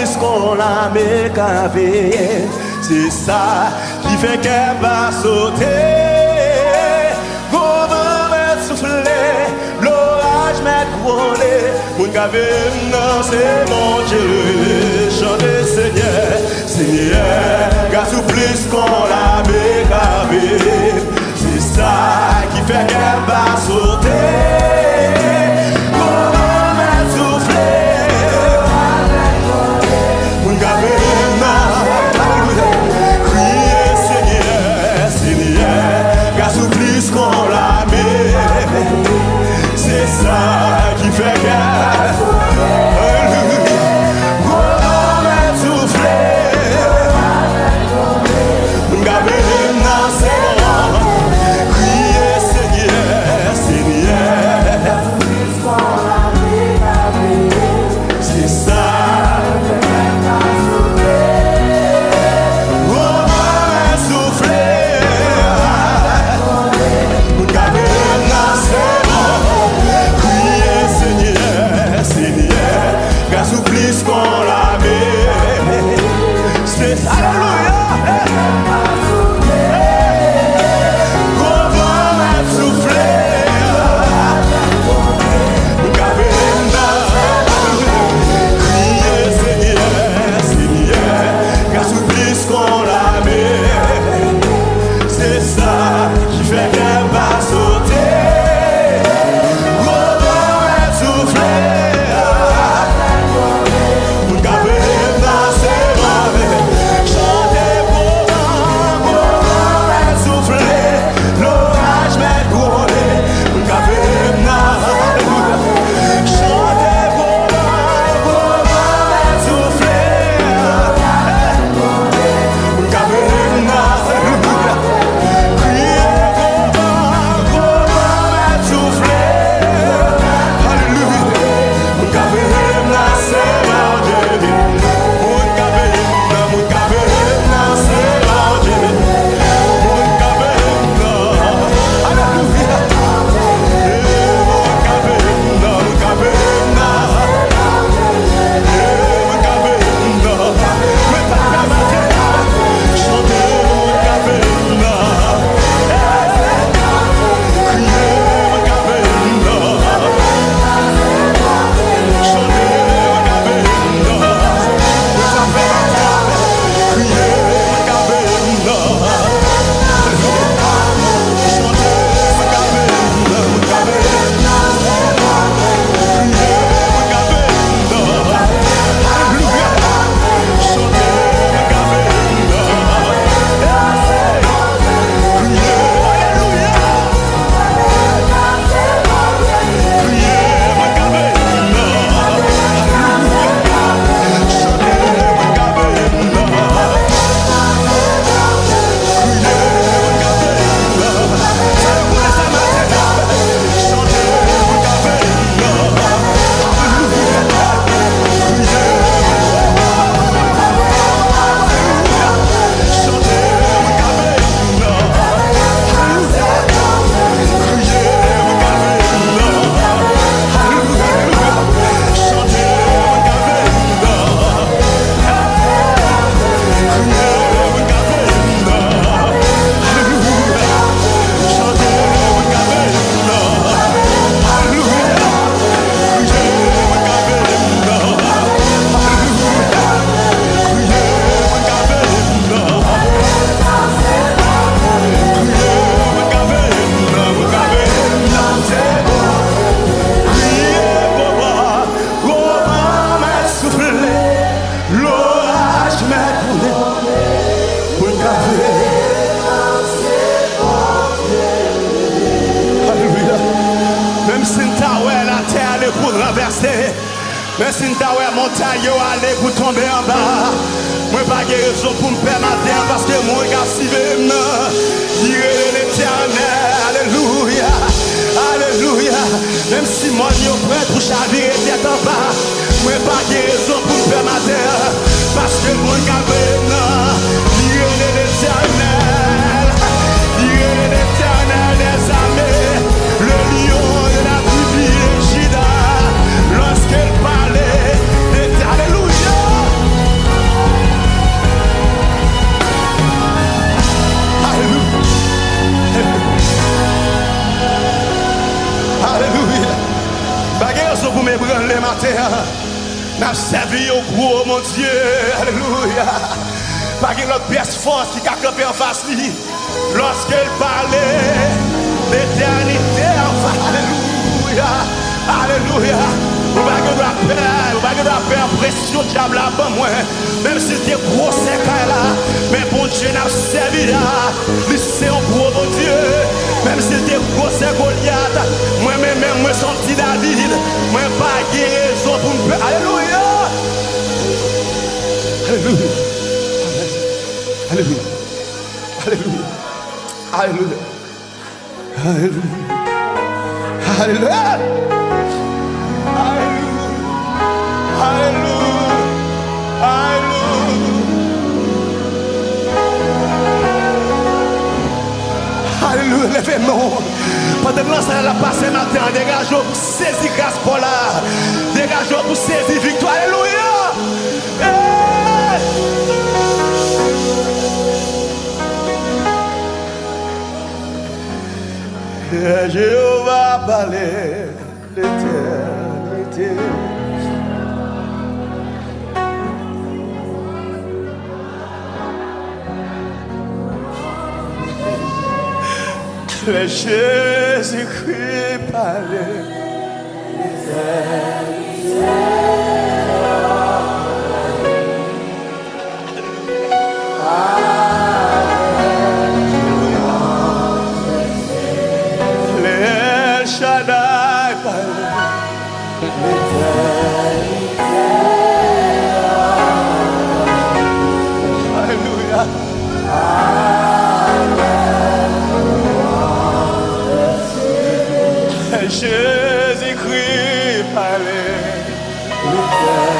plus qu'on l'a mécavé. C'est ça qui fait qu'elle va sauter. Gouverne met soufflé, l'orage met couronné. Mon gavé, non, c'est mon Dieu. Chantez Seigneur, Seigneur, grâce au plus qu'on l'a mécavé. C'est ça qui fait qu'elle va sauter. C'est ça qui fait qu'elle Mais si nous avons montagne aller pour tomber en bas, moi pas de raison pour me permettre parce que moi je suis venu l'éternel. Alléluia, alléluia. Même si moi je suis prêt pour chavirer tête en bas, moi pas de raison pour me permettre parce que moi je suis venu l'éternel. L'éternel des armées, le lion de la tribu de Juda, lorsqu'il parlait, alléluia, m'ébranler matin. N'a servi au gros, mon Dieu. Alléluia. Pas qu'il y ait l'autre pièce forte qui a campé en face de lui. Lorsqu'elle parlait d'éternité en face. Alléluia. Alléluia. On va que doit faire pression diable là-bas, moi. Même si t'es gros sec là, mais bon Dieu n'a servi là. C'est un gros bon Dieu. Même si t'es gros sec Goliath, moi-même, moi sorti David, moi pas de raison pour me faire. Alléluia. Alléluia. Alléluia. Alléluia. Alléluia. Alléluia. Alléluia. Alléluia. Alléluia. Levez-nous. Pendant que l'ensemble a passé matin, dégageons pour saisir grâce pour là. Dégageons pour saisir victoire. Alléluia. Et Jéhovah parlait l'éternité. Les Jésus-Christ parlait l'éternité. Les Shaddai parlait l'éternité. Alléluia. Jésus-Christ parlait l'éternité.